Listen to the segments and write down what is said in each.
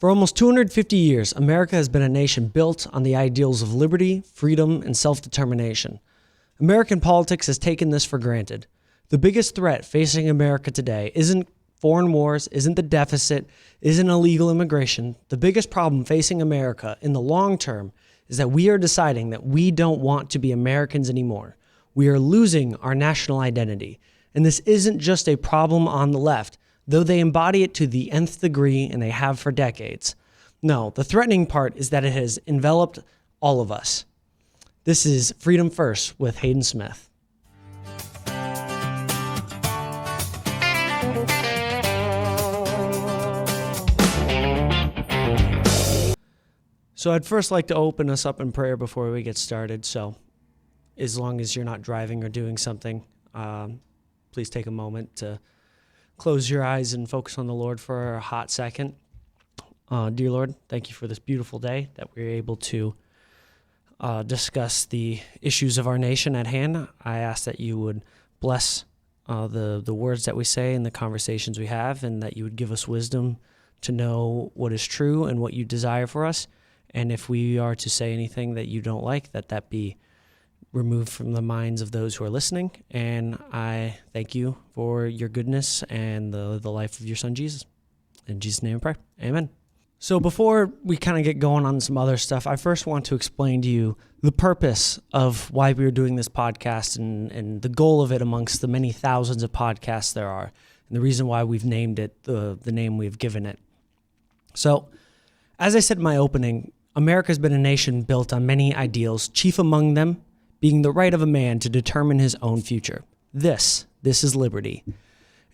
For almost 250 years, America has been a nation built on the ideals of liberty, freedom, and self-determination. American politics has taken this for granted. The biggest threat facing America today isn't foreign wars, isn't the deficit, isn't illegal immigration. The biggest problem facing America in the long term is that we are deciding that we don't want to be Americans anymore. We are losing our national identity. And this isn't just a problem on the left, though they embody it to the nth degree and they have for decades. No, the threatening part is that it has enveloped all of us. This is Freedom First with Hayden Smith. So I'd first like to open us up in prayer before we get started. So as long as you're not driving or doing something, please take a moment to close your eyes and focus on the Lord for a hot second. Dear Lord, thank you for this beautiful day that we're able to discuss the issues of our nation at hand. I ask that you would bless the words that we say and the conversations we have, and that you would give us wisdom to know what is true and what you desire for us. And if we are to say anything that you don't like, that be removed from the minds of those who are listening. And I thank you for your goodness and the life of your son, Jesus. In Jesus' name I pray. Amen. So before we kind of get going on some other stuff, I first want to explain to you the purpose of why we are doing this podcast and the goal of it amongst the many thousands of podcasts there are, and the reason why we've named it the name we've given it. So, as I said in my opening, America has been a nation built on many ideals, chief among them being the right of a man to determine his own future. This is liberty.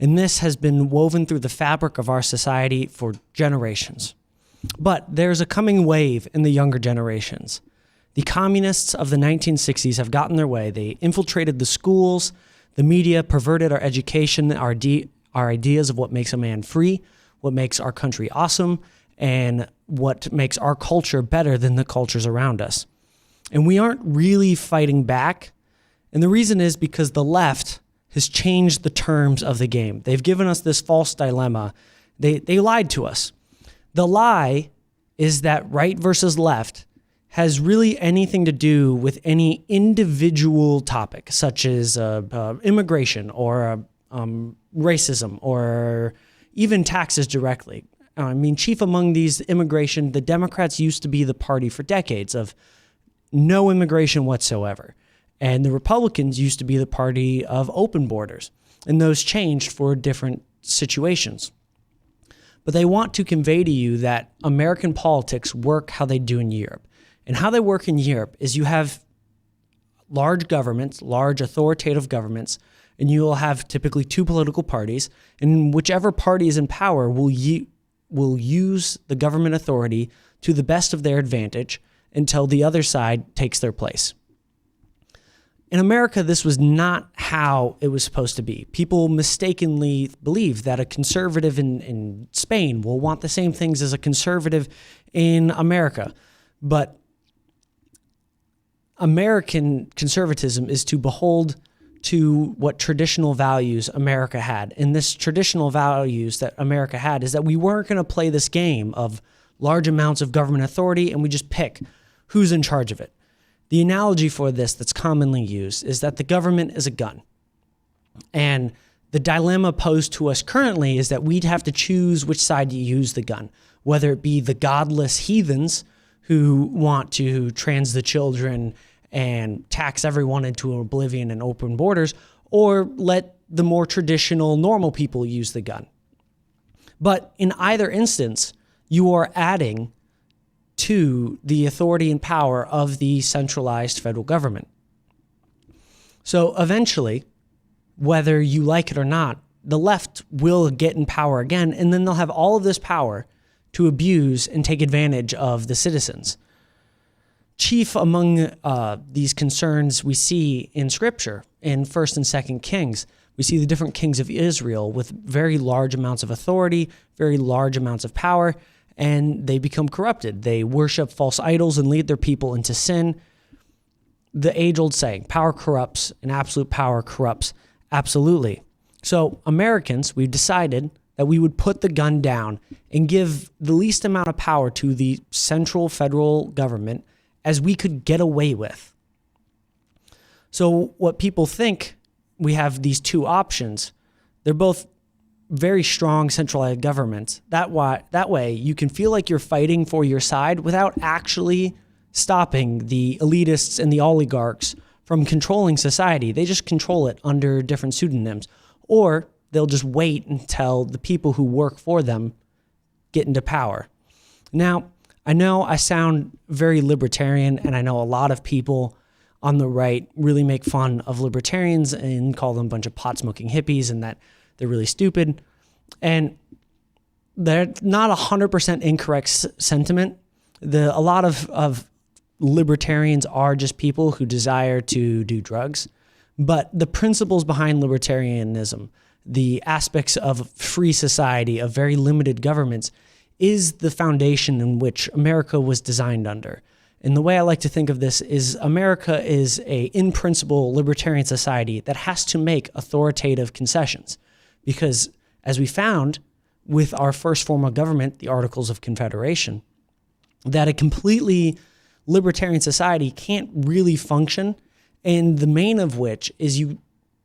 And this has been woven through the fabric of our society for generations. But there's a coming wave in the younger generations. The communists of the 1960s have gotten their way. They infiltrated the schools, the media, perverted our education, our ideas of what makes a man free, what makes our country awesome, and what makes our culture better than the cultures around us. And we aren't really fighting back. And the reason is because the left has changed the terms of the game. They've given us this false dilemma. They lied to us. The lie is that right versus left has really anything to do with any individual topic, such as immigration or racism or even taxes directly. I mean, chief among these, immigration, the Democrats used to be the party for decades of no immigration whatsoever. And the Republicans used to be the party of open borders. And those changed for different situations. But they want to convey to you that American politics work how they do in Europe. And how they work in Europe is you have large governments, large authoritative governments, and you will have typically two political parties. And whichever party is in power will use the government authority to the best of their advantage until the other side takes their place. In America, this was not how it was supposed to be. People mistakenly believe that a conservative in Spain will want the same things as a conservative in America. But American conservatism is to behold to what traditional values America had. And this traditional values that America had is that we weren't going to play this game of large amounts of government authority and we just pick who's in charge of it. The analogy for this that's commonly used is that the government is a gun. And the dilemma posed to us currently is that we'd have to choose which side to use the gun, whether it be the godless heathens who want to trans the children and tax everyone into oblivion and open borders, or let the more traditional normal people use the gun. But in either instance, you are adding to the authority and power of the centralized federal government. So eventually, whether you like it or not, the left will get in power again, and then they'll have all of this power to abuse and take advantage of the citizens. Chief among these concerns we see in Scripture, in 1st and 2nd Kings, we see the different kings of Israel with very large amounts of authority, very large amounts of power, and they become corrupted. They worship false idols and lead their people into sin. The age-old saying, power corrupts and absolute power corrupts absolutely. So Americans, we've decided that we would put the gun down and give the least amount of power to the central federal government as we could get away with. So what people think, we have these two options. They're both very strong centralized governments. That way you can feel like you're fighting for your side without actually stopping the elitists and the oligarchs from controlling society. They just control it under different pseudonyms. Or they'll just wait until the people who work for them get into power. Now, I know I sound very libertarian, and I know a lot of people on the right really make fun of libertarians and call them a bunch of pot-smoking hippies and that they're really stupid. And they're not 100% incorrect sentiment. A lot of libertarians are just people who desire to do drugs. But the principles behind libertarianism, the aspects of free society, of very limited governments, is the foundation in which America was designed under. And the way I like to think of this is America is in principle, libertarian society that has to make authoritative concessions. Because as we found with our first form of government, the Articles of Confederation, that a completely libertarian society can't really function, and the main of which is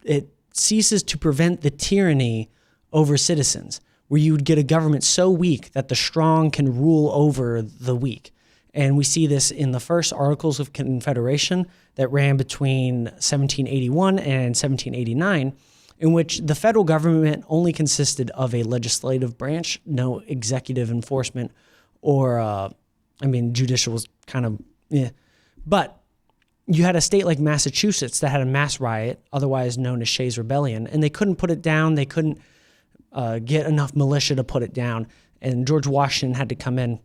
it ceases to prevent the tyranny over citizens, where you would get a government so weak that the strong can rule over the weak. And we see this in the first Articles of Confederation that ran between 1781 and 1789, in which the federal government only consisted of a legislative branch, no executive enforcement, or, judicial was kind of, But you had a state like Massachusetts that had a mass riot, otherwise known as Shays' Rebellion, and they couldn't put it down. They couldn't get enough militia to put it down. And George Washington had to come in,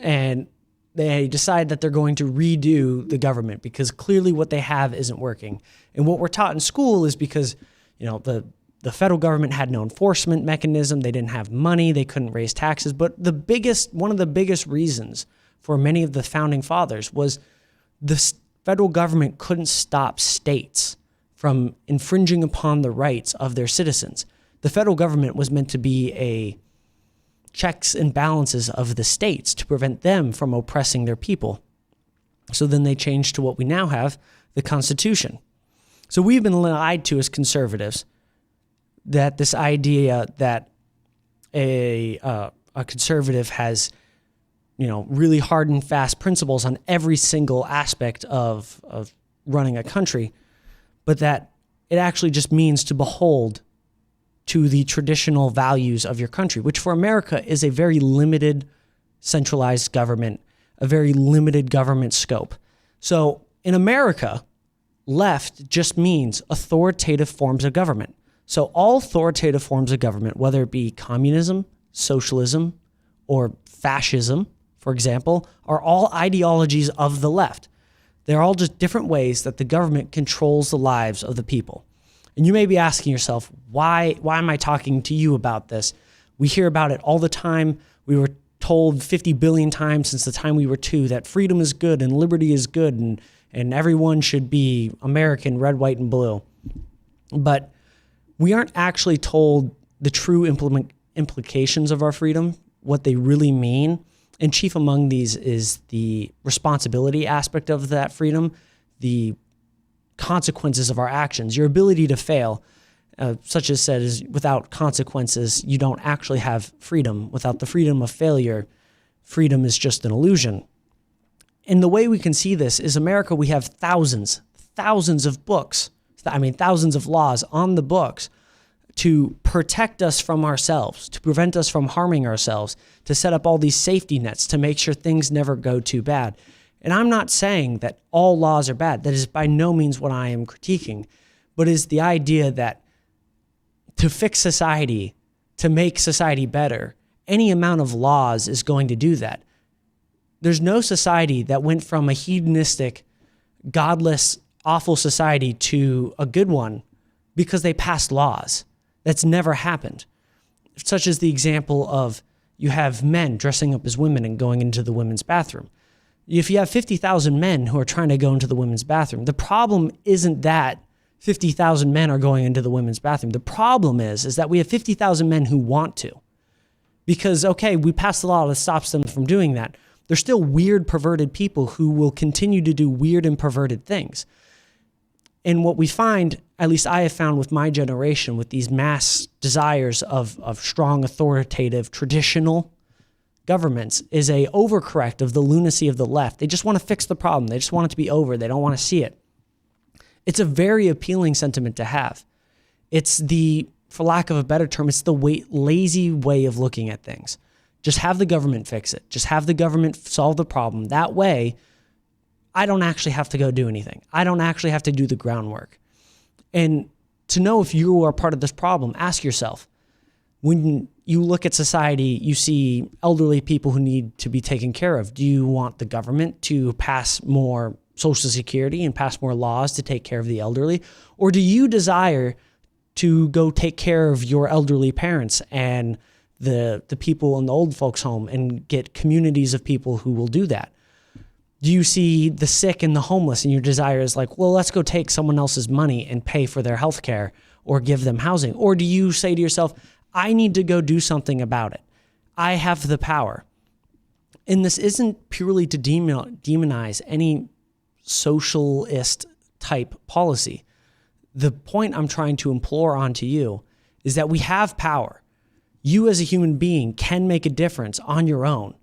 and they decide that they're going to redo the government because clearly what they have isn't working. And what we're taught in school is because, the federal government had no enforcement mechanism. They didn't have money. They couldn't raise taxes. But one of the biggest reasons for many of the founding fathers was the federal government couldn't stop states from infringing upon the rights of their citizens. The federal government was meant to be a checks and balances of the states to prevent them from oppressing their people. So then they changed to what we now have, the Constitution. So we've been lied to as conservatives that this idea that a conservative has, really hard and fast principles on every single aspect of running a country, but that it actually just means to behold to the traditional values of your country, which for America is a very limited centralized government, a very limited government scope. So in America, left just means authoritative forms of government. So all authoritative forms of government, whether it be communism, socialism, or fascism, for example, are all ideologies of the left. They're all just different ways that the government controls the lives of the people. And you may be asking yourself, why am I talking to you about this? We hear about it all the time. We were told 50 billion times since the time we were 2 that freedom is good and liberty is good and everyone should be American, red, white, and blue. But we aren't actually told the true implications of our freedom, what they really mean. And chief among these is the responsibility aspect of that freedom, the consequences of our actions, your ability to fail, such as said, is without consequences, you don't actually have freedom. Without the freedom of failure, freedom is just an illusion. And the way we can see this is America, we have thousands of books, thousands of laws on the books to protect us from ourselves, to prevent us from harming ourselves, to set up all these safety nets to make sure things never go too bad. And I'm not saying that all laws are bad. That is by no means what I am critiquing, but is the idea that to fix society, to make society better, any amount of laws is going to do that. There's no society that went from a hedonistic, godless, awful society to a good one because they passed laws. That's never happened. Such as the example of you have men dressing up as women and going into the women's bathroom. If you have 50,000 men who are trying to go into the women's bathroom, the problem isn't that 50,000 men are going into the women's bathroom. The problem is that we have 50,000 men who want to. Because, okay, we passed a law that stops them from doing that. There's still weird, perverted people who will continue to do weird and perverted things. And what we find, at least I have found with my generation, with these mass desires of strong, authoritative, traditional governments, is a overcorrect of the lunacy of the left. They just want to fix the problem. They just want it to be over. They don't want to see it. It's a very appealing sentiment to have. It's the, for lack of a better term, it's the lazy way of looking at things. Just have the government fix it. Just have the government solve the problem. That way, I don't actually have to go do anything. I don't actually have to do the groundwork. And to know if you are part of this problem, ask yourself, when you look at society, you see elderly people who need to be taken care of. Do you want the government to pass more Social Security and pass more laws to take care of the elderly? Or do you desire to go take care of your elderly parents and the people in the old folks home and get communities of people who will do that? Do you see the sick and the homeless and your desire is like, well, let's go take someone else's money and pay for their health care or give them housing? Or do you say to yourself, I need to go do something about it. I have the power. And this isn't purely to demonize any socialist type policy. The point I'm trying to implore onto you is that we have power. You as a human being can make a difference on your own.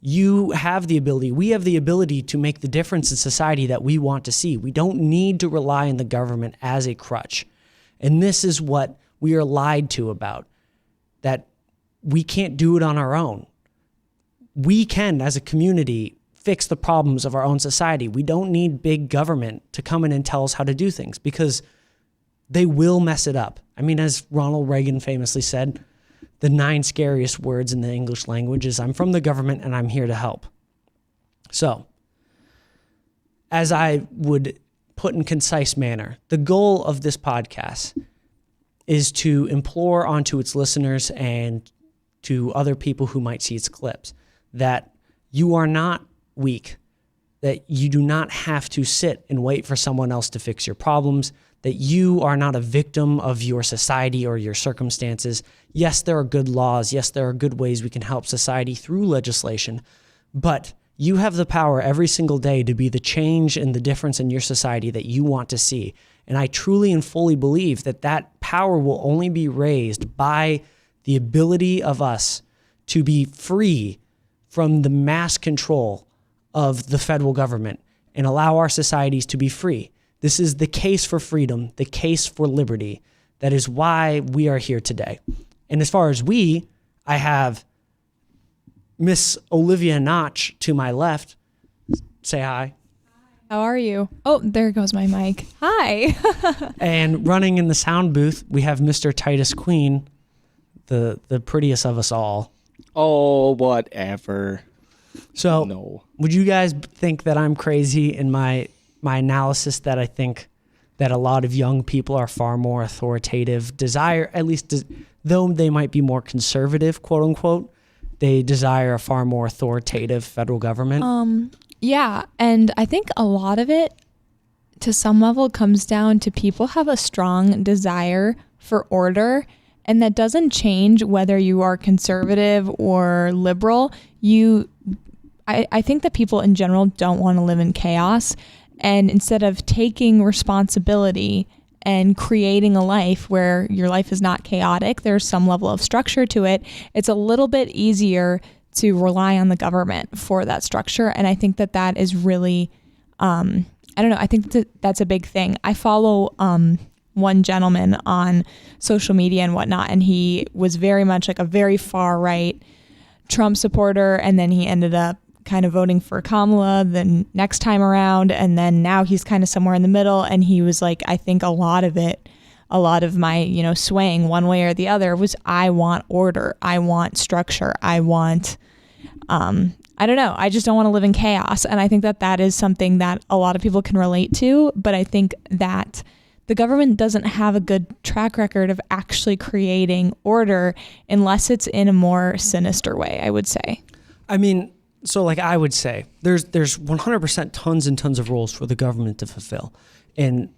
You have the ability, we have the ability to make the difference in society that we want to see. We don't need to rely on the government as a crutch. And this is what we are lied to about, that we can't do it on our own. We can, as a community, fix the problems of our own society. We don't need big government to come in and tell us how to do things, because they will mess it up. I mean, as Ronald Reagan famously said, the 9 scariest words in the English language is, I'm from the government and I'm here to help. So, as I would put in concise manner, the goal of this podcast is to implore onto its listeners and to other people who might see its clips that you are not weak, that you do not have to sit and wait for someone else to fix your problems, that you are not a victim of your society or your circumstances. Yes, there are good laws. Yes, there are good ways we can help society through legislation, but you have the power every single day to be the change and the difference in your society that you want to see. And I truly and fully believe that that power will only be raised by the ability of us to be free from the mass control of the federal government and allow our societies to be free. This is the case for freedom, the case for liberty. That is why we are here today. And as far as I have Miss Olivia Notch to my left. Say hi. How are you? Oh, there goes my mic. Hi. And running in the sound booth, we have Mr. Titus Kvien, the prettiest of us all. Oh, whatever. So, no. Would you guys think that I'm crazy in my analysis that I think that a lot of young people are far more authoritative, though they might be more conservative, quote unquote, they desire a far more authoritative federal government? Yeah, and I think a lot of it, to some level, comes down to people have a strong desire for order, and that doesn't change whether you are conservative or liberal. I think that people in general don't want to live in chaos, and instead of taking responsibility and creating a life where your life is not chaotic, there's some level of structure to it, it's a little bit easier to rely on the government for that structure. And I think that is really, I don't know, I think that's a big thing. I follow one gentleman on social media and whatnot, and he was very much like a very far right Trump supporter, and then he ended up kind of voting for Kamala the next time around, and then now he's kind of somewhere in the middle. And he was like, I think a lot of my, swaying one way or the other was, I want order, I want structure, I want, I don't know, I just don't want to live in chaos. And I think that is something that a lot of people can relate to, but I think that the government doesn't have a good track record of actually creating order unless it's in a more sinister way, I would say. I mean, so like I would say, there's 100% tons and tons of roles for the government to fulfill. And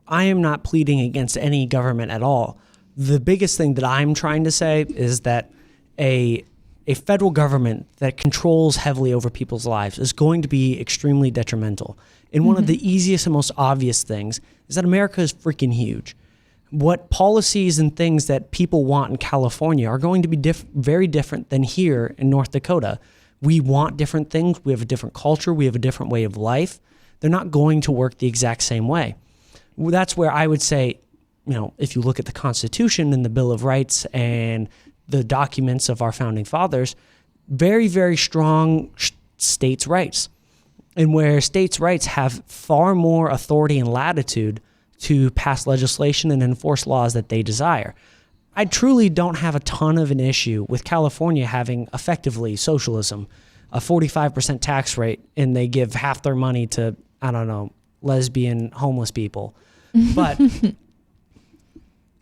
I am not pleading against any government at all. The biggest thing that I'm trying to say is that a federal government that controls heavily over people's lives is going to be extremely detrimental. And one of the easiest and most obvious things is that America is freaking huge. What policies and things that people want in California are going to be very different than here in North Dakota. We want different things. We have a different culture. We have a different way of life. They're not going to work the exact same way. That's where I would say, if you look at the Constitution and the Bill of Rights and the documents of our founding fathers, very, very strong states' rights. And where states' rights have far more authority and latitude to pass legislation and enforce laws that they desire. I truly don't have a ton of an issue with California having effectively socialism, a 45% tax rate, and they give half their money to, lesbian homeless people. But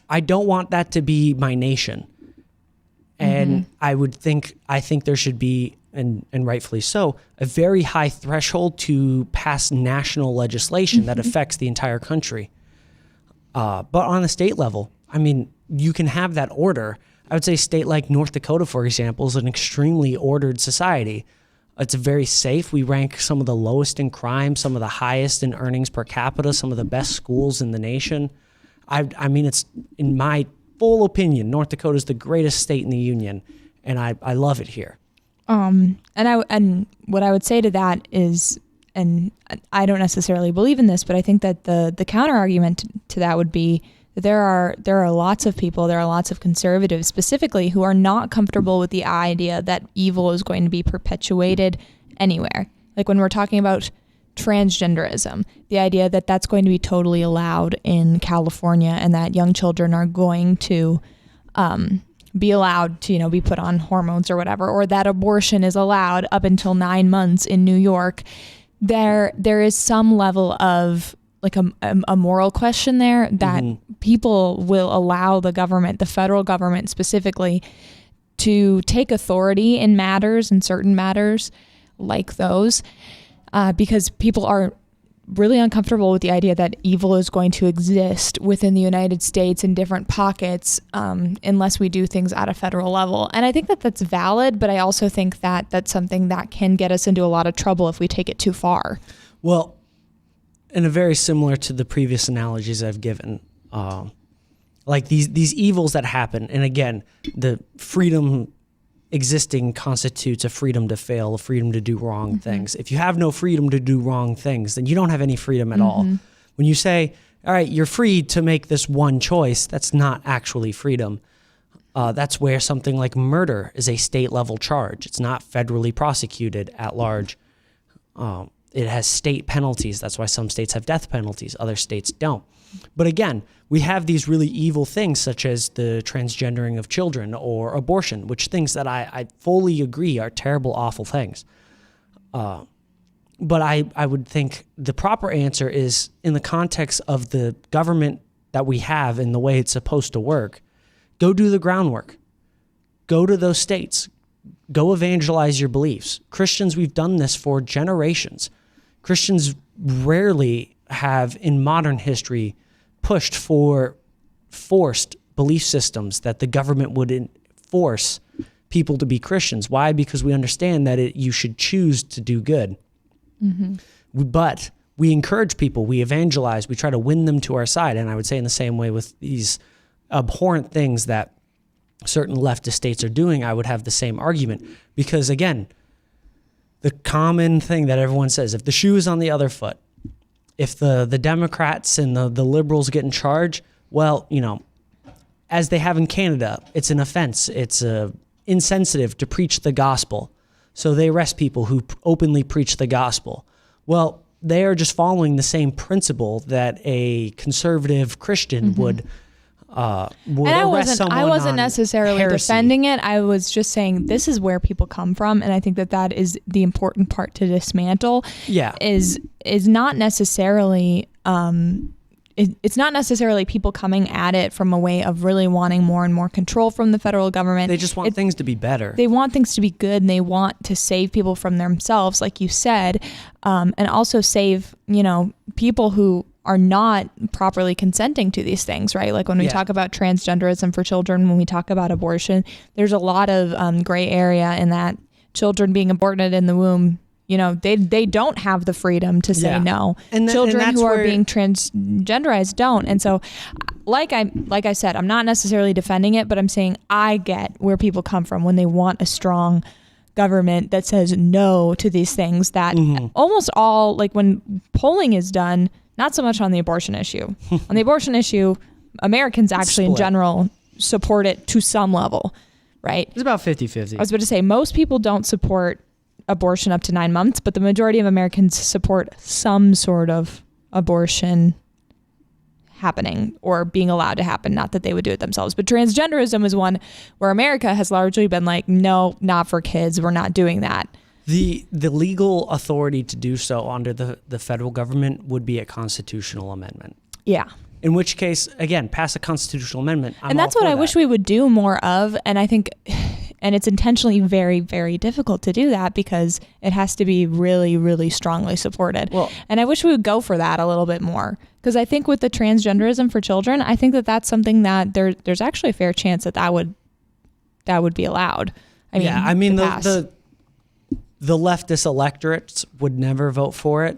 I don't want that to be my nation. And I think there should be, and rightfully so, a very high threshold to pass national legislation that affects the entire country. But on a state level, you can have that order. I would say a state like North Dakota, for example, is an extremely ordered society. It's very safe. We rank some of the lowest in crime, some of the highest in earnings per capita, some of the best schools in the nation. It's, in my full opinion, North Dakota is the greatest state in the union, and I love it here. And what I would say to that is, and I don't necessarily believe in this, but I think that the counter argument to that would be that there are lots of people, there are lots of conservatives specifically who are not comfortable with the idea that evil is going to be perpetuated anywhere. Like when we're talking about transgenderism, the idea that that's going to be totally allowed in California and that young children are going to be allowed to, be put on hormones or whatever, or that abortion is allowed up until 9 months in New York. There is some level of like a moral question there that people will allow the government, the federal government specifically, to take authority in certain matters like those, because people are really uncomfortable with the idea that evil is going to exist within the United States in different pockets unless we do things at a federal level. And I think that that's valid, but I also think that that's something that can get us into a lot of trouble if we take it too far. Well, and very similar to the previous analogies I've given, like these evils that happen, and again, the freedom existing constitutes a freedom to fail, a freedom to do wrong things. If you have no freedom to do wrong things, then you don't have any freedom at all. When you say, all right, you're free to make this one choice, that's not actually freedom. That's where something like murder is a state level charge. It's not federally prosecuted at large. It has state penalties. That's why some states have death penalties. Other states don't. But again, we have these really evil things such as the transgendering of children or abortion, which things that I fully agree are terrible, awful things. But I would think the proper answer is in the context of the government that we have and the way it's supposed to work, go do the groundwork. Go to those states. Go evangelize your beliefs. Christians, we've done this for generations. Christians rarely have, in modern history, pushed for forced belief systems that the government would force people to be Christians. Why? Because we understand that you should choose to do good. But we encourage people, we evangelize, we try to win them to our side. And I would say in the same way with these abhorrent things that certain leftist states are doing, I would have the same argument. Because again, the common thing that everyone says, if the shoe is on the other foot, if the Democrats and the liberals get in charge, well, as they have in Canada, it's an offense. It's insensitive to preach the gospel. So they arrest people who openly preach the gospel. Well, they are just following the same principle that a conservative Christian would arrest someone. I wasn't necessarily heresy. defending it. I was just saying this is where people come from, and I think that is the important part to dismantle. Yeah, is not necessarily. It's not necessarily people coming at it from a way of really wanting more and more control from the federal government. They just want things to be better. They want things to be good, and they want to save people from themselves, like you said, and also save people who are not properly consenting to these things, right? Like when we talk about transgenderism for children, when we talk about abortion, there's a lot of gray area in that children being aborted in the womb, you know, they don't have the freedom to say no. And children who are being transgenderized don't. And so like I said, I'm not necessarily defending it, but I'm saying I get where people come from when they want a strong government that says no to these things that almost all, like when polling is done, not so much on the abortion issue. On the abortion issue, Americans actually in general support it to some level, right? It's about 50-50. I was about to say most people don't support abortion up to 9 months, but the majority of Americans support some sort of abortion happening or being allowed to happen. Not that they would do it themselves, but transgenderism is one where America has largely been like, no, not for kids. We're not doing that. The legal authority to do so under the federal government would be a constitutional amendment. Yeah. In which case, again, pass a constitutional amendment. And that's what I wish we would do more of. And I think, and it's intentionally very, very difficult to do that because it has to be really, really strongly supported. Well, and I wish we would go for that a little bit more. Because I think with the transgenderism for children, I think that that's something that there's actually a fair chance that would be allowed. I mean, the leftist electorates would never vote for it.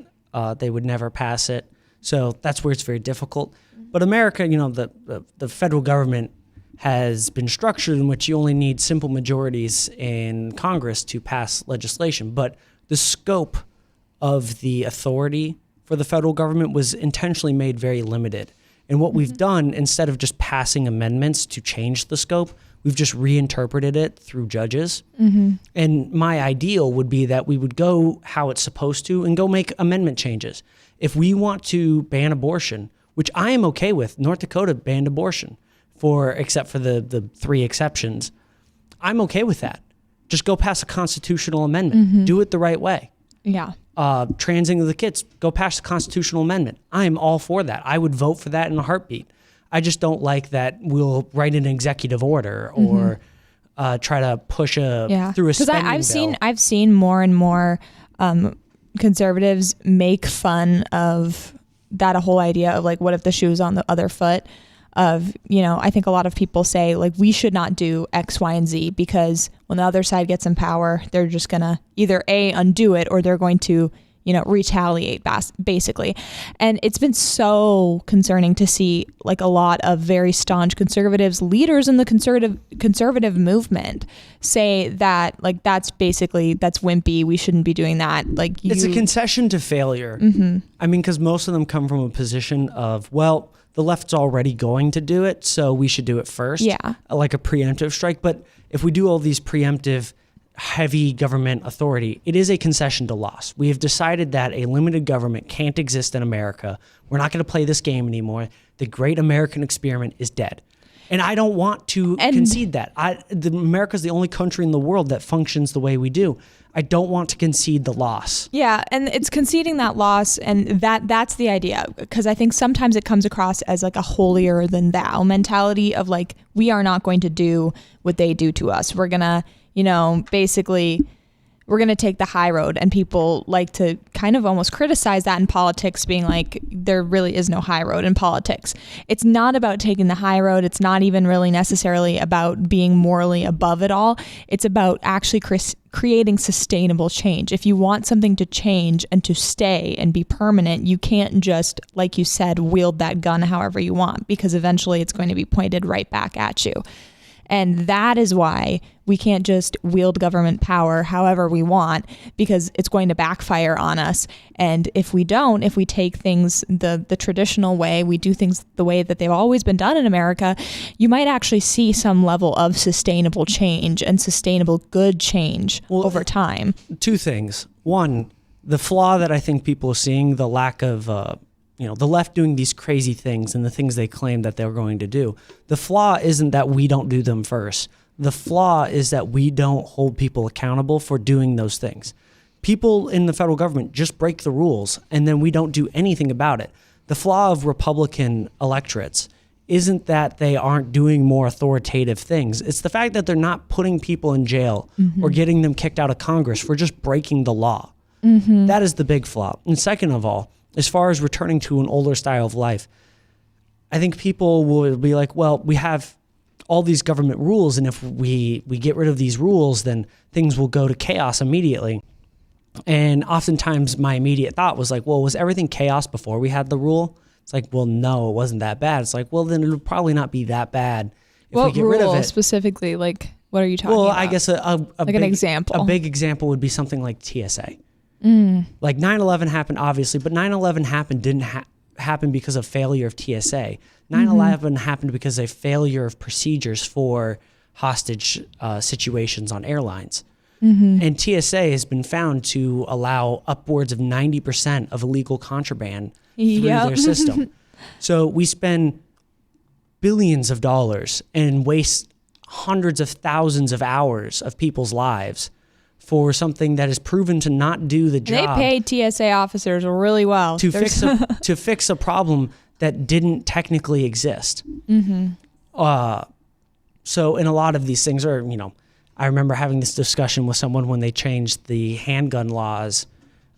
They would never pass it. So that's where it's very difficult. But America, you know, the federal government has been structured in which you only need simple majorities in Congress to pass legislation. But the scope of the authority for the federal government was intentionally made very limited. And what we've done, instead of just passing amendments to change the scope, we've just reinterpreted it through judges. And my ideal would be that we would go how it's supposed to and go make amendment changes. If we want to ban abortion, which I am okay with, North Dakota banned abortion except for the 3 exceptions. I'm okay with that. Just go pass a constitutional amendment. Do it the right way. Yeah. Transing the kids, go pass a constitutional amendment. I am all for that. I would vote for that in a heartbeat. I just don't like that we'll write an executive order or try to push through a spending bill. Because I've seen more and more conservatives make fun of that whole idea of like, what if the shoe's on the other foot? Of, you know, I think a lot of people say like we should not do X, Y, and Z because when the other side gets in power, they're just gonna either undo it or they're going to, you know, retaliate basically. And it's been so concerning to see like a lot of very staunch conservatives, leaders in the conservative movement say that like that's wimpy. We shouldn't be doing that. Like it's a concession to failure. I mean, because most of them come from a position of, well, the left's already going to do it, so we should do it first. Yeah. Like a preemptive strike. But if we do all these preemptive, heavy government authority, it is a concession to loss. We have decided that a limited government can't exist in America. We're not going to play this game anymore. The great American experiment is dead. And I don't want to concede that. America's the only country in the world that functions the way we do. I don't want to concede the loss. Yeah, and it's conceding that loss, and that's the idea. Because I think sometimes it comes across as like a holier than thou mentality of like, we are not going to do what they do to us. We're going to, you know, basically, we're going to take the high road. And people like to kind of almost criticize that in politics, being like, there really is no high road in politics. It's not about taking the high road. It's not even really necessarily about being morally above it all. It's about actually creating sustainable change. If you want something to change and to stay and be permanent, you can't just, like you said, wield that gun however you want, because eventually it's going to be pointed right back at you. And that is why we can't just wield government power however we want, because it's going to backfire on us. And if we take things the traditional way, we do things the way that they've always been done in America, you might actually see some level of sustainable change and sustainable good change over time. 2 things. One, the flaw that I think people are seeing, the lack of the left doing these crazy things and the things they claim that they're going to do. The flaw isn't that we don't do them first. The flaw is that we don't hold people accountable for doing those things. People in the federal government just break the rules, and then we don't do anything about it. The flaw of Republican electorates isn't that they aren't doing more authoritative things. It's the fact that they're not putting people in jail or getting them kicked out of Congress for just breaking the law. That is the big flaw. And second of all, as far as returning to an older style of life, I think people will be like, well, we have all these government rules, and if we get rid of these rules, then things will go to chaos immediately. And oftentimes my immediate thought was like, well, was everything chaos before we had the rule? It's like, well, no, it wasn't that bad. It's like, well, then it'll probably not be that bad if we get rid of it. Specifically? Like, what are you talking about? Well, I guess a like an example. A big example would be something like TSA. Like 9/11 happened, obviously, but 9/11 didn't happen because of failure of TSA. 9/11 happened because of failure of procedures for hostage situations on airlines. And TSA has been found to allow upwards of 90% of illegal contraband through their system. So we spend billions of dollars and waste hundreds of thousands of hours of people's lives for something that is proven to not do the job. They pay TSA officers really well to fix a problem that didn't technically exist. So in a lot of these things are, I remember having this discussion with someone when they changed the handgun laws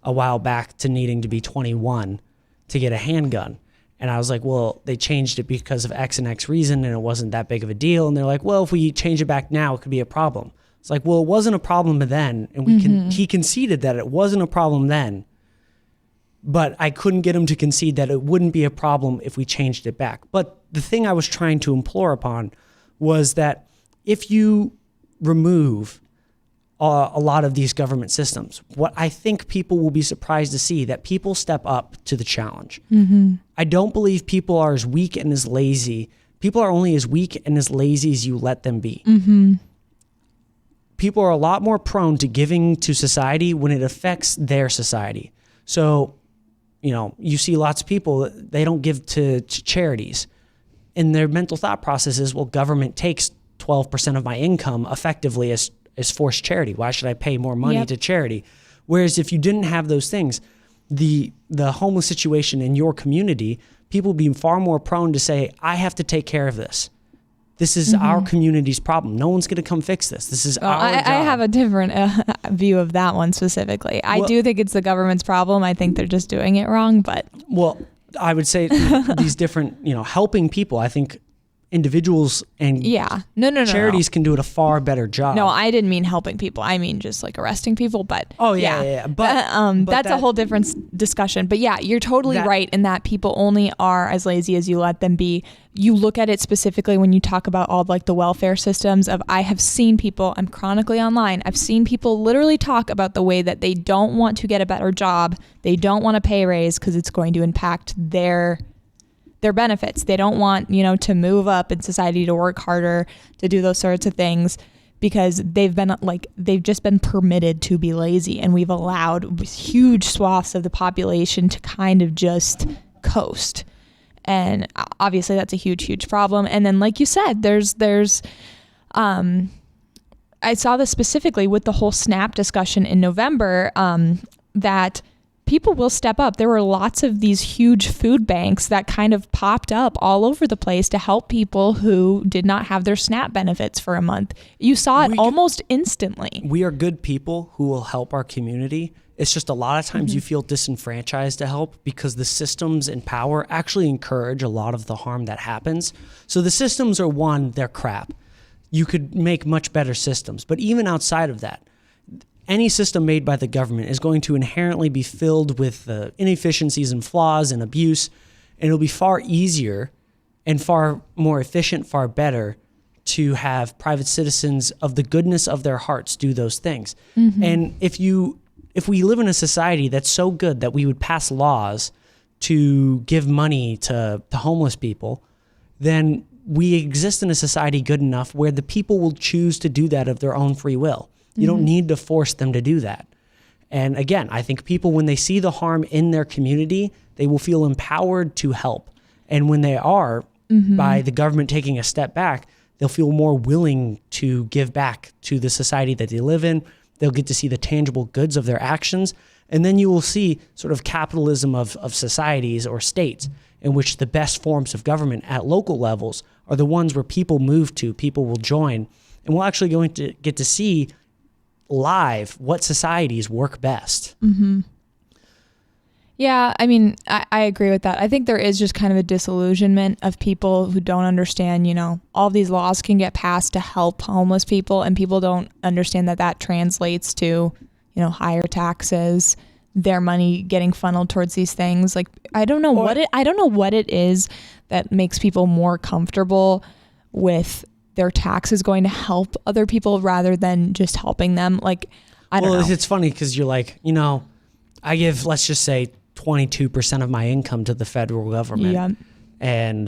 a while back to needing to be 21 to get a handgun. And I was like, well, they changed it because of X and X reason, and it wasn't that big of a deal. And they're like, well, if we change it back now, it could be a problem. It's like, well, it wasn't a problem then. And he conceded that it wasn't a problem then. But I couldn't get him to concede that it wouldn't be a problem if we changed it back. But the thing I was trying to implore upon was that if you remove a lot of these government systems, what I think people will be surprised to see that people step up to the challenge. I don't believe people are as weak and as lazy. People are only as weak and as lazy as you let them be. People are a lot more prone to giving to society when it affects their society. So, you see lots of people, they don't give to charities. And their mental thought process is, well, government takes 12% of my income effectively as forced charity. Why should I pay more money to charity? Whereas if you didn't have those things, the homeless situation in your community, people would be far more prone to say, I have to take care of this. This is our community's problem. No one's going to come fix this. This is our job. I have a different view of that one specifically. I do think it's the government's problem. I think they're just doing it wrong, but... Well, I would say these different, helping people, I think individuals and charities can do it a far better job. No, I didn't mean helping people. I mean just like arresting people, but But that's a whole different discussion. But yeah, you're totally right in that people only are as lazy as you let them be. You look at it specifically when you talk about all like the welfare systems of, I have seen people, I'm chronically online, I've seen people literally talk about the way that they don't want to get a better job. They don't want a pay raise because it's going to impact their benefits. They don't want, to move up in society, to work harder, to do those sorts of things because they've just been permitted to be lazy, and we've allowed huge swaths of the population to kind of just coast. And obviously that's a huge, huge problem. And then, like you said, there's I saw this specifically with the whole SNAP discussion in November, that people will step up. There were lots of these huge food banks that kind of popped up all over the place to help people who did not have their SNAP benefits for a month. You saw it almost instantly. We are good people who will help our community. It's just a lot of times you feel disenfranchised to help because the systems in power actually encourage a lot of the harm that happens. So the systems are they're crap. You could make much better systems. But even outside of that, any system made by the government is going to inherently be filled with inefficiencies and flaws and abuse, and it'll be far easier and far more efficient, far better to have private citizens of the goodness of their hearts do those things. And if we live in a society that's so good that we would pass laws to give money to homeless people, then we exist in a society good enough where the people will choose to do that of their own free will. You don't need to force them to do that. And again, I think people, when they see the harm in their community, they will feel empowered to help. And when they are, by the government taking a step back, they'll feel more willing to give back to the society that they live in. They'll get to see the tangible goods of their actions. And then you will see sort of capitalism of societies or states in which the best forms of government at local levels are the ones where people move to, people will join. And we're actually going to get to see live what societies work best. Yeah, I mean, I agree with that. I think there is just kind of a disillusionment of people who don't understand, all these laws can get passed to help homeless people, and people don't understand that translates to, higher taxes, their money getting funneled towards these things. Like, I don't know what it is that makes people more comfortable with their taxes going to help other people rather than just helping them. Like, I don't know. Well, it's funny because you're like, I give, let's just say, 22% of my income to the federal government. Yeah. And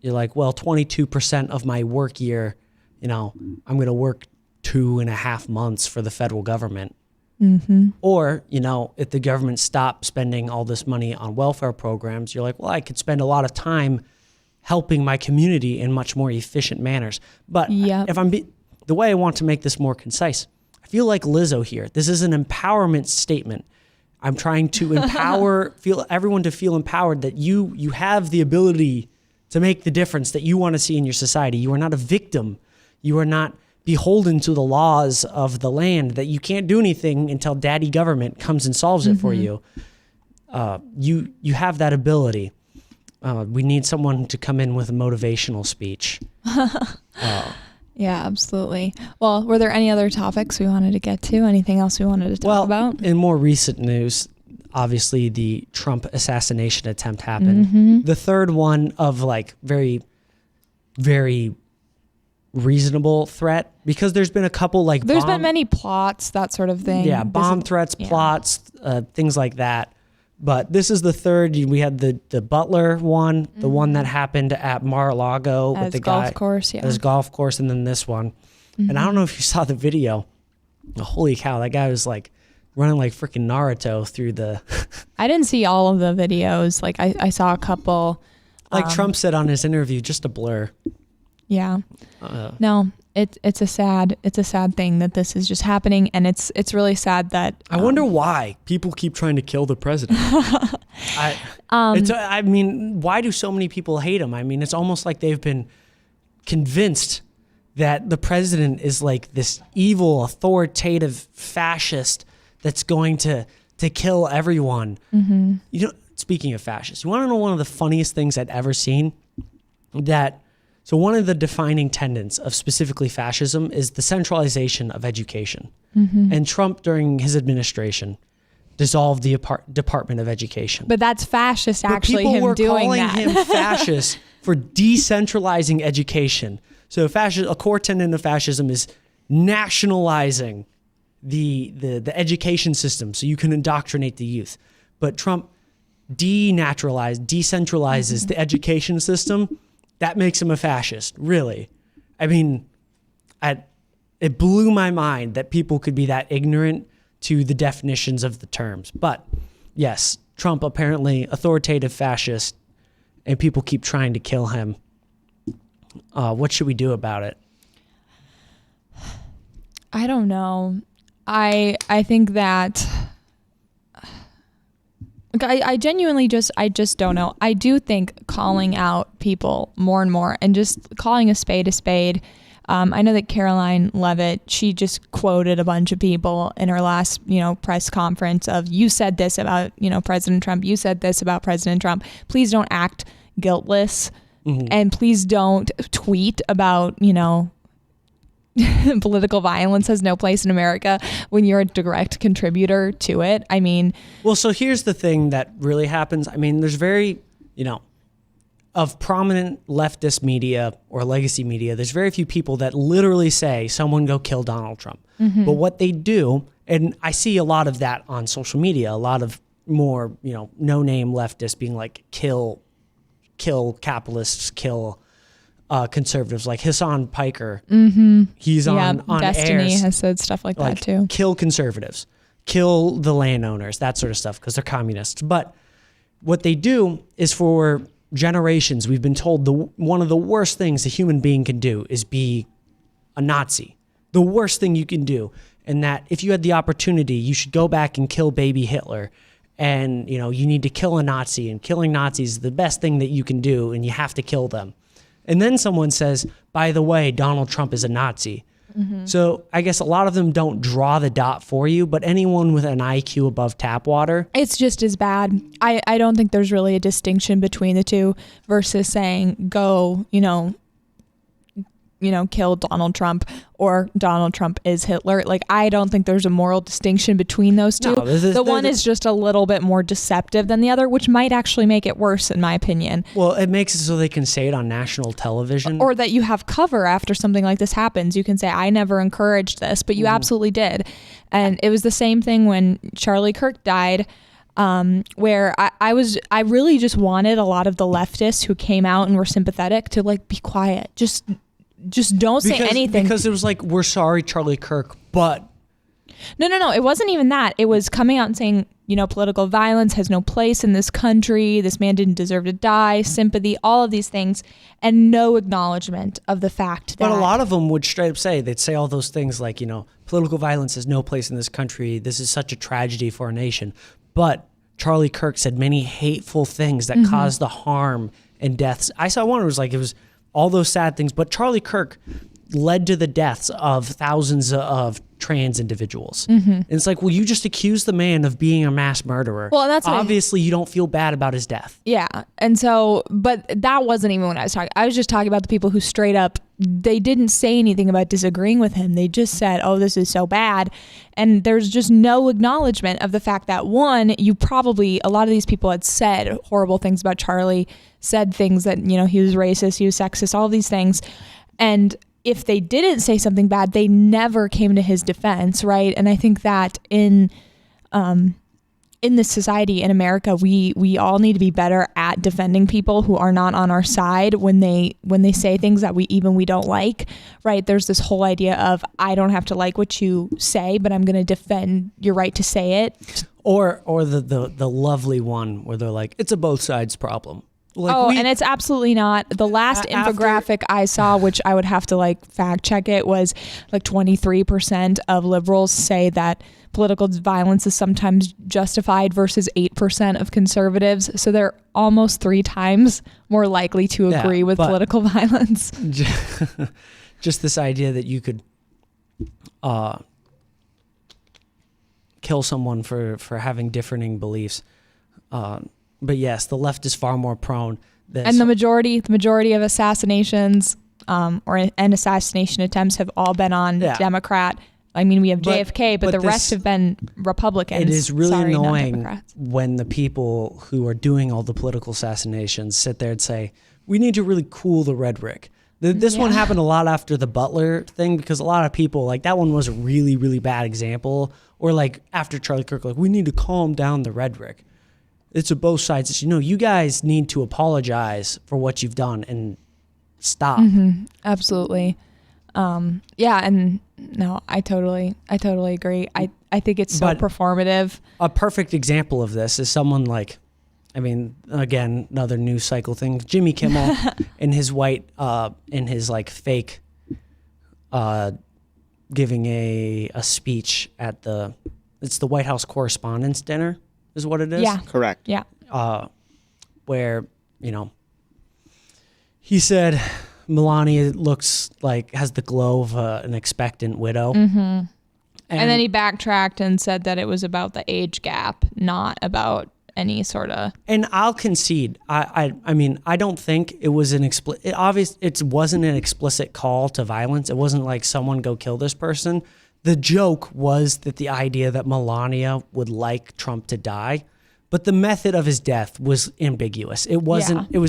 you're like, well, 22% of my work year, I'm going to work 2.5 months for the federal government. Or, if the government stopped spending all this money on welfare programs, you're like, well, I could spend a lot of time helping my community in much more efficient manners. but if the way I want to make this more concise, I feel like Lizzo here. This is an empowerment statement. I'm trying to feel everyone to feel empowered that you have the ability to make the difference that you want to see in your society. You are not a victim. You are not beholden to the laws of the land, that you can't do anything until daddy government comes and solves it for you. You have that ability. We need someone to come in with a motivational speech. Yeah, absolutely. Well, were there any other topics we wanted to get to? Anything else we wanted to talk about? In more recent news, obviously the Trump assassination attempt happened. The third one of very, very reasonable threat, because there's been a couple there's been many plots, that sort of thing. Yeah, bomb threats, plots, things like that. But this is the third. We had the Butler one, the one that happened at Mar-a-Lago with the guy. Golf course, His golf course, and then this one. And I don't know if you saw the video. Holy cow, that guy was running like freaking Naruto through the... I didn't see all of the videos. I saw a couple. Trump said on his interview, just a blur. Yeah. No, it's a sad thing that this is just happening, and it's really sad that I wonder why people keep trying to kill the president. I mean, why do so many people hate him? I mean, it's almost like they've been convinced that the president is like this evil, authoritative fascist that's going to kill everyone. Speaking of fascists, you want to know one of the funniest things I'd ever seen? So one of the defining tenets of specifically fascism is the centralization of education. And Trump, during his administration, dissolved the Department of Education. But that's fascist, actually, him doing that. People were calling him fascist for decentralizing education. So a core tenet of fascism is nationalizing the education system so you can indoctrinate the youth. But Trump decentralizes the education system. That makes him a fascist, really. I mean, it blew my mind that people could be that ignorant to the definitions of the terms. But yes, Trump apparently authoritative fascist, and people keep trying to kill him. What should we do about it? I don't know. I think that I genuinely just don't know. I do think calling out people more and more and just calling a spade a spade. I know that Caroline Leavitt, she just quoted a bunch of people in her last, press conference of, you said this about, President Trump. You said this about President Trump. Please don't act guiltless. And please don't tweet about, political violence has no place in America when you're a direct contributor to it. I mean, well, so here's the thing that really happens. I mean, there's very, of prominent leftist media or legacy media, there's very few people that literally say someone go kill Donald Trump. But what they do, and I see a lot of that on social media, a lot of more, no-name leftists being like, kill capitalists, kill conservatives, like Hassan Piker. He's on Destiny air, has said stuff like that too. Kill conservatives, kill the landowners, that sort of stuff, because they're communists. But what they do is, for generations, we've been told one of the worst things a human being can do is be a Nazi. The worst thing you can do. And that if you had the opportunity, you should go back and kill baby Hitler. And, you need to kill a Nazi, and killing Nazis is the best thing that you can do, and you have to kill them. And then someone says, by the way, Donald Trump is a Nazi. So I guess a lot of them don't draw the dot for you, but anyone with an IQ above tap water, it's just as bad. I don't think there's really a distinction between the two versus saying go, kill Donald Trump or Donald Trump is Hitler. Like, I don't think there's a moral distinction between those two. No, the one is just a little bit more deceptive than the other, which might actually make it worse, in my opinion. Well, it makes it so they can say it on national television. Or that you have cover after something like this happens. You can say, I never encouraged this, but you absolutely did. And it was the same thing when Charlie Kirk died. Where I really just wanted a lot of the leftists who came out and were sympathetic to like be quiet. Just don't say anything. Because it was like, we're sorry, Charlie Kirk, but... No. It wasn't even that. It was coming out and saying, political violence has no place in this country. This man didn't deserve to die. Sympathy, all of these things. And no acknowledgement of the fact that... But a lot of them would straight up they'd say all those things like, political violence has no place in this country. This is such a tragedy for our nation. But Charlie Kirk said many hateful things that caused the harm and deaths. I saw one where it was all those sad things, but Charlie Kirk led to the deaths of thousands of trans individuals. And it's like, well, you just accused the man of being a mass murderer. Well, that's obviously you don't feel bad about his death. Yeah. And so, but that wasn't even what I was talking. I was just talking about the people who straight up, they didn't say anything about disagreeing with him. They just said, oh, this is so bad. And there's just no acknowledgement of the fact that, one, a lot of these people had said horrible things about Charlie, said things that, he was racist, he was sexist, all of these things. And if they didn't say something bad, they never came to his defense, right? And I think that in this society, in America, we all need to be better at defending people who are not on our side when they say things that we don't like, right? There's this whole idea of, I don't have to like what you say, but I'm going to defend your right to say it. Or the lovely one where they're like, it's a both sides problem. And it's absolutely not. The last infographic I saw, which I would have to fact check it, was 23% of liberals say that political violence is sometimes justified versus 8% of conservatives. So they're almost 3 times more likely to agree with political violence. Just this idea that you could kill someone for having differing beliefs. But yes, the left is far more prone. And the majority of assassinations and assassination attempts have all been on Democrat. I mean, we have JFK, but the rest have been Republicans. It is really annoying when the people who are doing all the political assassinations sit there and say, we need to really cool the rhetoric. This one happened a lot after the Butler thing, because a lot of people, that one was a really, really bad example. Or after Charlie Kirk, we need to calm down the rhetoric. It's a both sides. It's, you guys need to apologize for what you've done and stop. Absolutely. And no, I totally agree. I think it's so performative. A perfect example of this is someone again, another news cycle thing, Jimmy Kimmel in his fake, giving a speech at it's the White House Correspondents' Dinner. Is what it is? Yeah. Correct. Yeah. Where, he said Melania looks has the glow of an expectant widow. And then he backtracked and said that it was about the age gap, not about any sort of... And I'll concede. I don't think it was it wasn't an explicit call to violence. It wasn't someone go kill this person. The joke was that the idea that Melania would like Trump to die, but the method of his death was ambiguous. It wasn't. Yeah.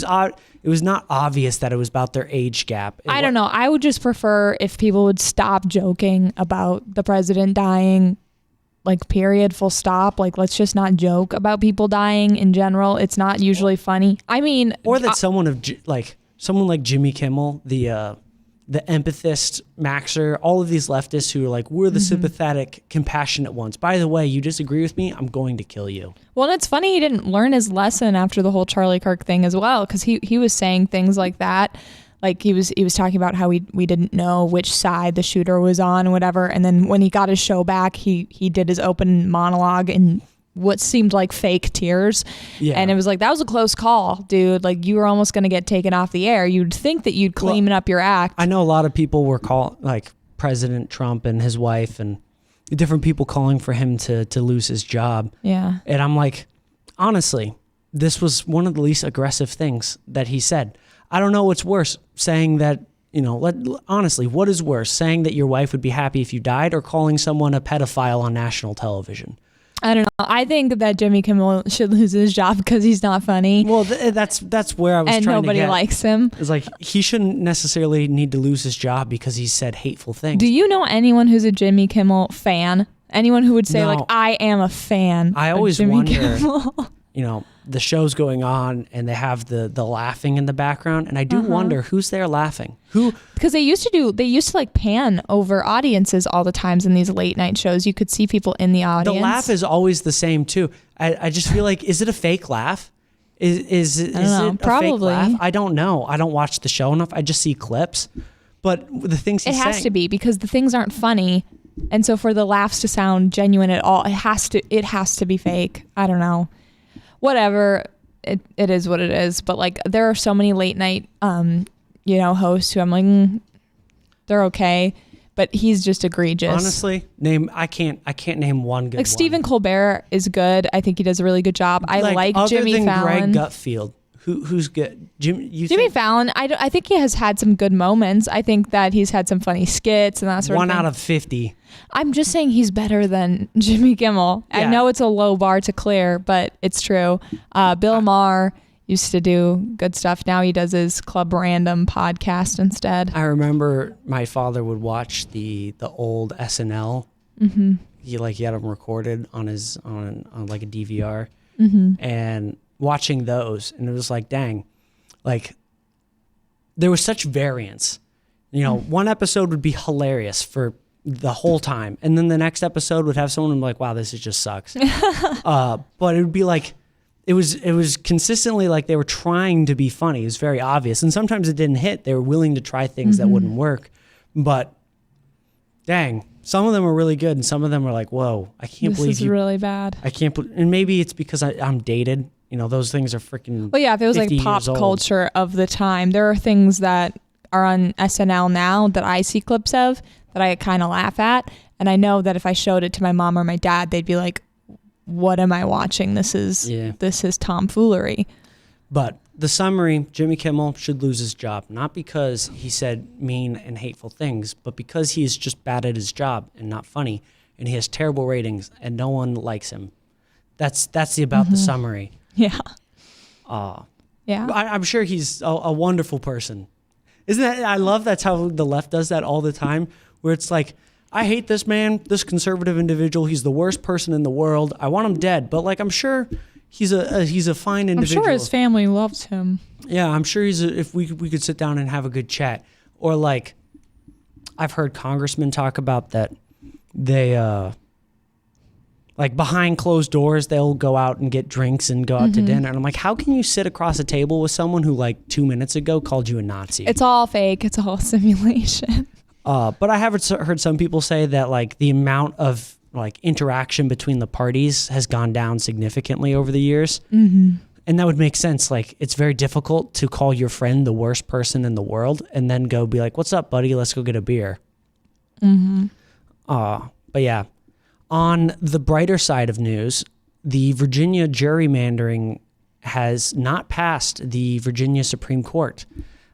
It was not obvious that it was about their age gap. I don't know. I would just prefer if people would stop joking about the president dying. Period, full stop. Let's just not joke about people dying in general. It's not usually funny. I mean, or that someone like Jimmy Kimmel, the empathist maxer, all of these leftists who are we're the sympathetic, compassionate ones. By the way, you disagree with me, I'm going to kill you. Well, and it's funny he didn't learn his lesson after the whole Charlie Kirk thing as well, because he was saying things like that. He was talking about how we didn't know which side the shooter was on and whatever. And then when he got his show back, he did his open monologue in what seemed like fake tears. Yeah. And it was that was a close call, dude. You were almost going to get taken off the air. You'd think that you'd clean up your act. I know a lot of people were President Trump and his wife and different people calling for him to lose his job. Yeah. And I'm like, honestly, this was one of the least aggressive things that he said. I don't know what's worse, saying that, honestly, what is worse, saying that your wife would be happy if you died or calling someone a pedophile on national television? I don't know. I think that Jimmy Kimmel should lose his job because he's not funny. Well, that's where I was trying to get. And nobody likes him. It's like he shouldn't necessarily need to lose his job because he said hateful things. Do you know anyone who's a Jimmy Kimmel fan? Anyone who would say, No. I am a fan I of always Jimmy wonder, Kimmel? The show's going on and they have the laughing in the background. And I do wonder who's there laughing. Because they used to like pan over audiences all the times in these late night shows. You could see people in the audience. The laugh is always the same too. I just feel like, is it a fake laugh? Is it a probably fake laugh? I don't know. I don't watch the show enough. I just see clips. But the things he's saying. It has to be because the things aren't funny. And so for the laughs to sound genuine at all, it has to be fake. I don't know. Whatever, it is what it is. But like, there are so many late night, hosts who I'm like, they're okay, but he's just egregious. Honestly, I can't name one good. Like Stephen Colbert is good. I think he does a really good job. I like Jimmy Fallon. Other than Greg Gutfeld, who's good? Jimmy Fallon. I think he has had some good moments. I think that he's had some funny skits and that sort of thing. 1 out of 50. I'm just saying he's better than Jimmy Kimmel. Yeah. I know it's a low bar to clear, but it's true. Bill Maher used to do good stuff. Now he does his Club Random podcast instead. I remember my father would watch the old SNL. Mm-hmm. He had them recorded on like a DVR, and watching those, and it was like, dang, like there was such variance. One episode would be hilarious for the whole time, and then the next episode would have someone like, wow, this just sucks. But it would be like, it was consistently like they were trying to be funny. It was very obvious, and sometimes it didn't hit. They were willing to try things that wouldn't work, but dang, some of them were really good, and some of them were like, whoa, I can't believe this is really bad. I can't and maybe it's because I'm dated. Those things are freaking. Well, yeah, if it was like pop culture of the time, there are things that are on SNL now that I see clips of that I kind of laugh at. And I know that if I showed it to my mom or my dad, they'd be like, what am I watching? This is tomfoolery. But the summary, Jimmy Kimmel should lose his job, not because he said mean and hateful things, but because he is just bad at his job and not funny. And he has terrible ratings and no one likes him. That's the summary. Yeah. Yeah. I'm sure he's a wonderful person. Isn't that, I love that's how the left does that all the time, where it's like, I hate this man, this conservative individual. He's the worst person in the world. I want him dead. But like, I'm sure he's a fine individual. I'm sure his family loves him. Yeah, I'm sure if we could sit down and have a good chat. Or like, I've heard congressmen talk about that they, like behind closed doors, they'll go out and get drinks and go out to dinner. And I'm like, how can you sit across a table with someone who like 2 minutes ago called you a Nazi? It's all fake. It's all simulation. But I have heard some people say that like the amount of like interaction between the parties has gone down significantly over the years. Mm-hmm. And that would make sense. Like, it's very difficult to call your friend the worst person in the world and then go be like, what's up, buddy? Let's go get a beer. Mm-hmm. But yeah, on the brighter side of news, the Virginia gerrymandering has not passed the Virginia Supreme Court.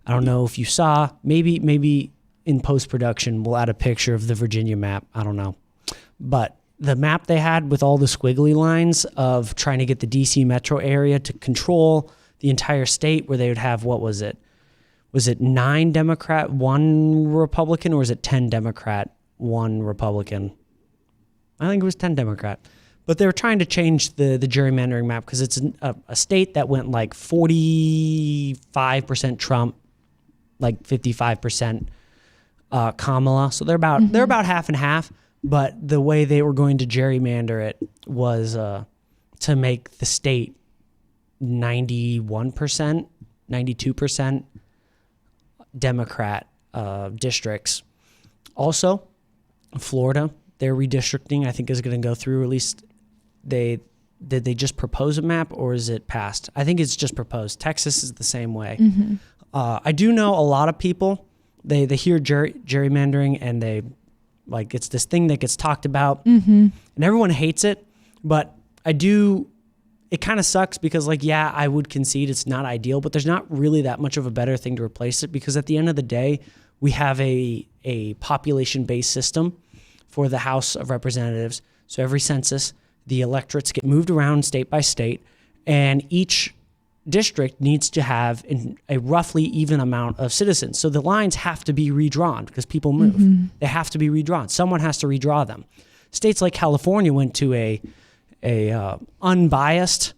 I don't know if you saw, maybe in post-production, we'll add a picture of the Virginia map. I don't know. But the map they had with all the squiggly lines of trying to get the DC metro area to control the entire state, where they would have, what was it? Was it 9 Democrat, 1 Republican, or was it 10 Democrat, 1 Republican? I think it was 10 Democrat. But they were trying to change the gerrymandering map because it's a state that went like 45% Trump, like 55% Kamala. So they're about half and half. But the way they were going to gerrymander it was to make the state 91%, 92% Democrat districts. Also, Florida, their redistricting, I think, is going to go through. At least did they just propose a map, or is it passed? I think it's just proposed. Texas is the same way. Mm-hmm. I do know a lot of people, they hear gerrymandering and they Like it's this thing that gets talked about and everyone hates it. But it kind of sucks because like, yeah, I would concede it's not ideal, but there's not really that much of a better thing to replace it because at the end of the day, we have a population-based system for the House of Representatives. So every census, the electorates get moved around state by state, and each district needs to have a roughly even amount of citizens. So the lines have to be redrawn because people move. They have to be redrawn. Someone has to redraw them. States like California went to a unbiased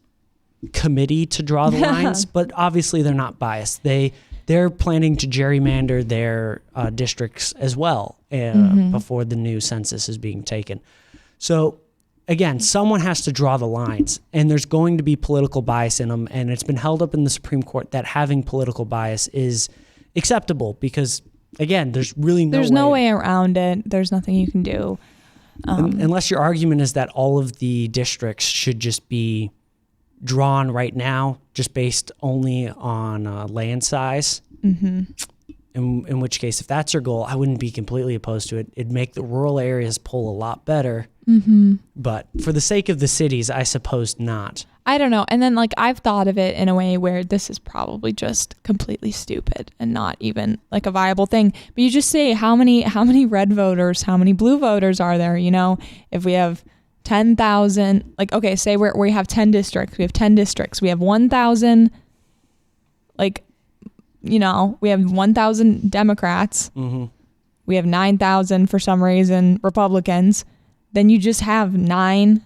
committee to draw the lines, but obviously they're not biased. They're planning to gerrymander their districts as well before the new census is being taken. So again, someone has to draw the lines, and there's going to be political bias in them, and it's been held up in the Supreme Court that having political bias is acceptable because, again, there's no way around it. There's nothing you can do. Unless your argument is that all of the districts should just be drawn right now, just based only on land size. In which case, if that's your goal, I wouldn't be completely opposed to it. It'd make the rural areas pull a lot better. But for the sake of the cities, I suppose not. I don't know. And then like I've thought of it in a way where this is probably just completely stupid and not even like a viable thing. But you just say how many red voters, how many blue voters are there? You know, if we have 10,000, like, okay, say we have 10 districts. We have 10 districts. We have 1,000, like, you know, we have 1,000 Democrats. We have 9,000 for some reason Republicans. Then you just have 9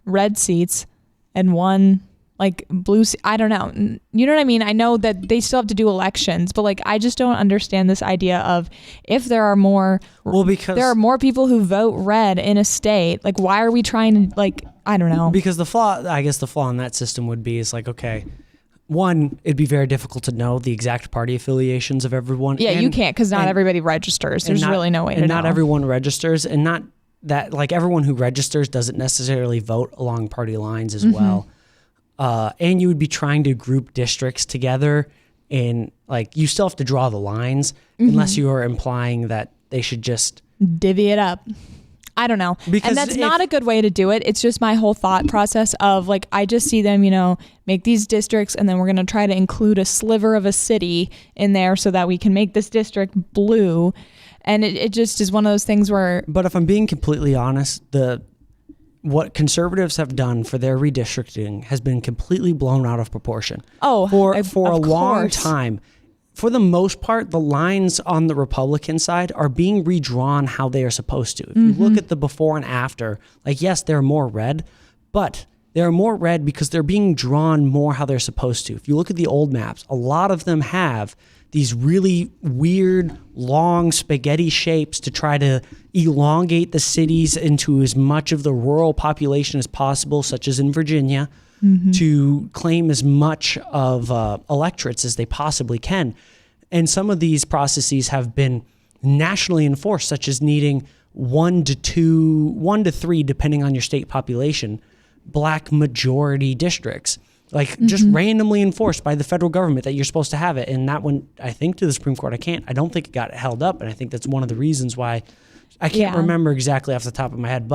red seats and 1 like blue. I don't know. You know what I mean? I know that they still have to do elections, but like I just don't understand this idea of if there are more. Well, because there are more people who vote red in a state. Like, why are we trying to like? I don't know. Because the flaw in that system would be is like, okay, one, it'd be very difficult to know the exact party affiliations of everyone. Yeah, you can't because not everybody registers. There's really no way to know. And not everyone registers, and not that like everyone who registers doesn't necessarily vote along party lines as well. And you would be trying to group districts together, and like you still have to draw the lines unless you are implying that they should just divvy it up. I don't know. Because and that's not a good way to do it. It's just my whole thought process of like, I just see them, you know, make these districts and then we're going to try to include a sliver of a city in there so that we can make this district blue. And it just is one of those things where... But if I'm being completely honest, what conservatives have done for their redistricting has been completely blown out of proportion. For a long time. For the most part, the lines on the Republican side are being redrawn how they are supposed to. If you look at the before and after, like, yes, they're more red, but they're more red because they're being drawn more how they're supposed to. If you look at the old maps, a lot of them have these really weird, long spaghetti shapes to try to elongate the cities into as much of the rural population as possible, such as in Virginia, to claim as much of electorates as they possibly can. And some of these processes have been nationally enforced, such as needing 1 to 3, depending on your state population, black majority districts. Like just randomly enforced by the federal government that you're supposed to have it. And that went, I think, to the Supreme Court. I don't think it got held up. And I think that's one of the reasons why I can't remember exactly off the top of my head.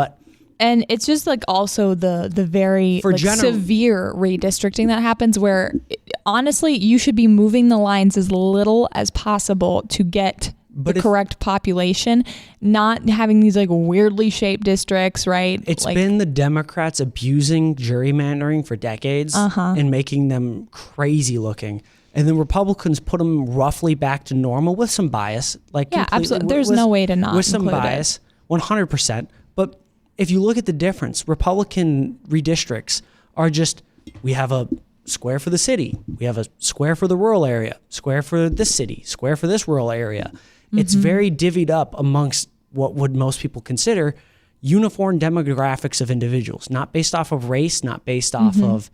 And it's just like also the very severe redistricting that happens where honestly, you should be moving the lines as little as possible to get the correct population, not having these like weirdly shaped districts, right? It's been the Democrats abusing gerrymandering for decades and making them crazy looking. And then Republicans put them roughly back to normal with some bias. Yeah, absolutely. There's no way to not with some bias, 100%. But if you look at the difference, Republican redistricts are just, we have a square for the city, we have a square for the rural area, square for this city, square for this rural area. It's very divvied up amongst what would most people consider uniform demographics of individuals, not based off of race, not based off of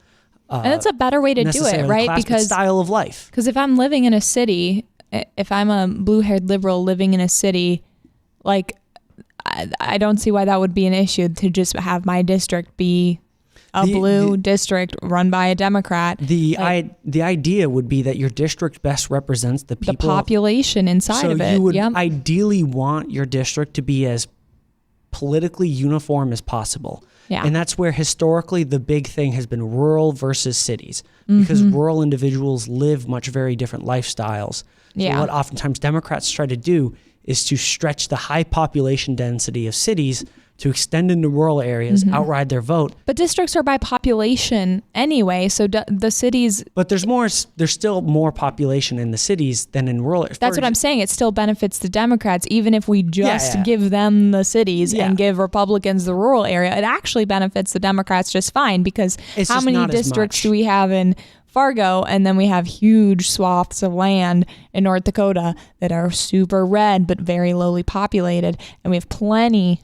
and that's a better way to do it, right? Class, because style of life. Because if I'm living in a city, if I'm a blue-haired liberal living in a city, like I don't see why that would be an issue to just have my district be a blue district run by a Democrat. The idea would be that your district best represents the people, the population inside of it. So you would ideally want your district to be as politically uniform as possible. Yeah. And that's where historically the big thing has been rural versus cities, because rural individuals live much very different lifestyles. So what oftentimes Democrats try to do is to stretch the high population density of cities to extend into rural areas, outride their vote. But districts are by population anyway, so the cities... But there's still more population in the cities than in rural areas. That's what I'm saying. It still benefits the Democrats, even if we just give them the cities and give Republicans the rural area. It actually benefits the Democrats just fine, because it's how many districts do we have in Fargo, and then we have huge swaths of land in North Dakota that are super red but very lowly populated, and we have plenty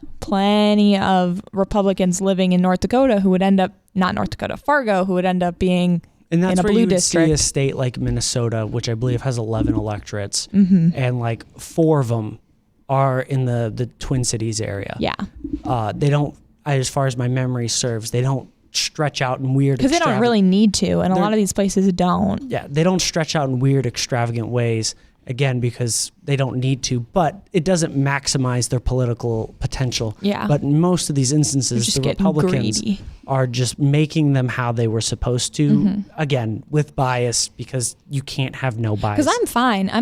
of Republicans living in North Dakota who would end up, not North Dakota, Fargo, who would end up being and that's in a where blue you would district. see a state like Minnesota, which I believe has 11 electorates, and like 4 of them are in the Twin Cities area. Yeah. They don't, as far as my memory serves, they don't stretch out in weird, because they don't really need to, and a lot of these places don't. Yeah, they don't stretch out in weird, extravagant ways, again, because they don't need to, but it doesn't maximize their political potential. Yeah. But in most of these instances, just the Republicans greedy. are just making them how they were supposed to, again, with bias, because you can't have no bias. Because I'm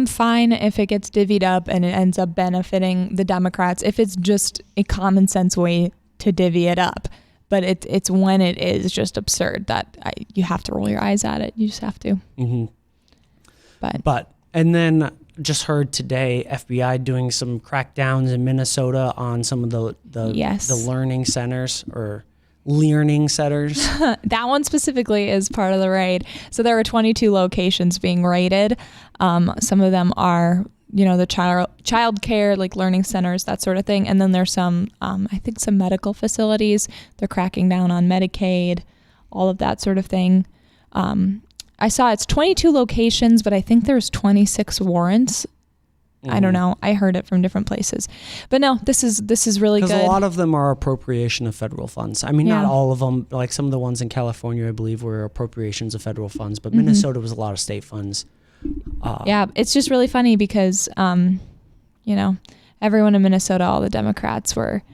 fine if it gets divvied up and it ends up benefiting the Democrats, if it's just a common sense way to divvy it up. But it's when it is just absurd that you have to roll your eyes at it. You just have to. But and then just heard today FBI doing some crackdowns in Minnesota on some of the learning centers or learning centers. That one specifically is part of the raid. So there were 22 locations being raided. Some of them are, the child care, like learning centers, that sort of thing. And then there's some, I think some medical facilities. They're cracking down on Medicaid, all of that sort of thing. I saw it's 22 locations, but I think there's 26 warrants. I don't know. I heard it from different places. But no, this is really good. Because a lot of them are appropriation of federal funds. I mean, not all of them. Like some of the ones in California, I believe, were appropriations of federal funds. But Minnesota was a lot of state funds. Yeah, it's just really funny because, everyone in Minnesota, all the Democrats were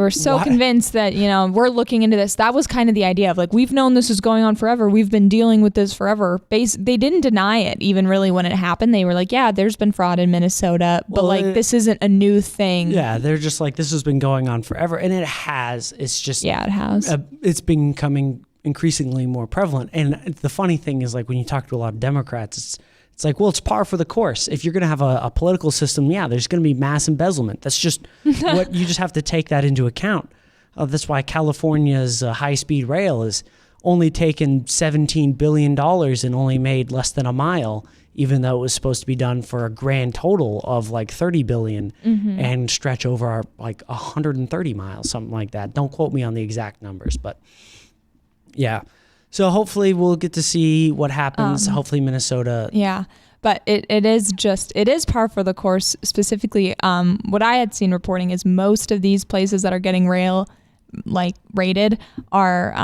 so convinced that, we're looking into this. That was kind of the idea of like, we've known this is going on forever. We've been dealing with this forever. They didn't deny it even really when it happened. They were like, yeah, there's been fraud in Minnesota, but this isn't a new thing. Yeah, they're just like, this has been going on forever. And it has. It's just. Yeah, it has. It's been becoming increasingly more prevalent. And the funny thing is, like, when you talk to a lot of Democrats, it's like, well, it's par for the course. If you're going to have a political system, there's going to be mass embezzlement. That's just what you just have to take that into account. That's why California's high-speed rail is only taken $17 billion and only made less than a mile, even though it was supposed to be done for a grand total of like 30 billion and stretch over like 130 miles, something like that. Don't quote me on the exact numbers, but yeah. So hopefully we'll get to see what happens. Hopefully Minnesota. Yeah. But it is par for the course. Specifically, what I had seen reporting is most of these places that are getting raided are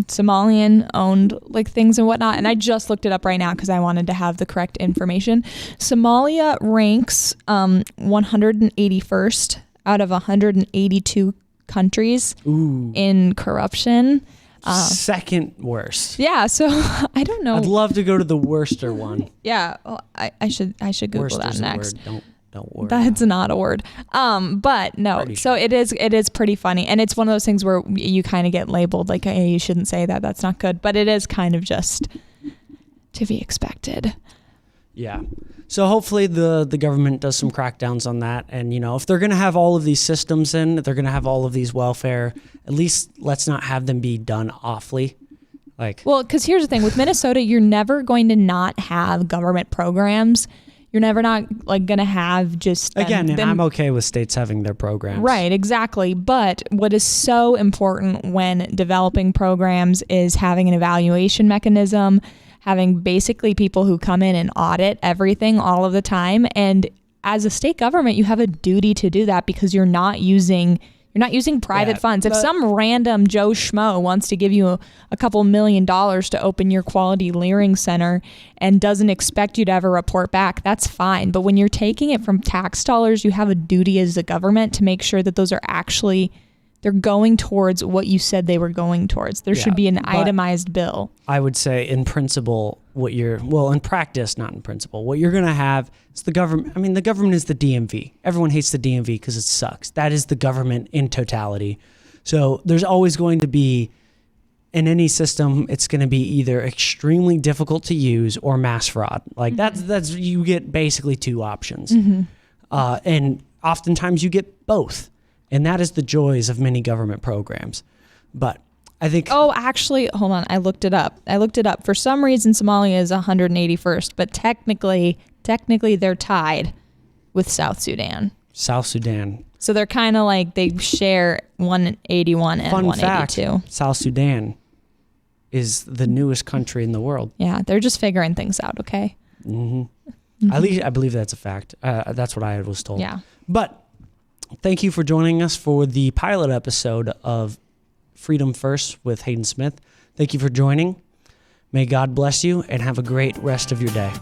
Somalian owned like things and whatnot. And I just looked it up right now because I wanted to have the correct information. Somalia ranks 181st out of 182 countries in corruption. Second worst. Yeah, so I don't know. I'd love to go to the worster one. Yeah, well, I should Google Worster's that next. Don't worry. That's not a word. But no. So it is pretty funny, and it's one of those things where you kind of get labeled like, hey, you shouldn't say that. That's not good. But it is kind of just to be expected. Yeah. So hopefully the government does some crackdowns on that. And, if they're going to have all of these systems in, if they're going to have all of these welfare, at least let's not have them be done awfully. Well, because here's the thing. With Minnesota, you're never going to not have government programs. You're never not going to have just... Again, I'm okay with states having their programs. Right, exactly. But what is so important when developing programs is having an evaluation mechanism, having basically people who come in and audit everything all of the time. And as a state government, you have a duty to do that because you're not using You're not using private Yeah, funds. If but- some random Joe Schmo wants to give you a couple $1 million to open your quality Leering Center and doesn't expect you to ever report back, that's fine. But when you're taking it from tax dollars, you have a duty as a government to make sure that those are actually, they're going towards what you said they were going towards. There should be an itemized bill. I would say in principle, in practice, not in principle, what you're going to have is the government. I mean, the government is the DMV. Everyone hates the DMV because it sucks. That is the government in totality. So there's always going to be, in any system, it's going to be either extremely difficult to use or mass fraud. Like that's you get basically two options. And oftentimes you get both. And that is the joys of many government programs. But I think... Oh, actually, hold on. I looked it up. For some reason, Somalia is 181st, but technically they're tied with South Sudan. South Sudan. So they're kind of like, they share 181 and Fun 182. fact, South Sudan is the newest country in the world. Yeah, they're just figuring things out, okay? At least I believe that's a fact. That's what I was told. Yeah. But thank you for joining us for the pilot episode of Freedom First with Hayden Smith. Thank you for joining. May God bless you and have a great rest of your day.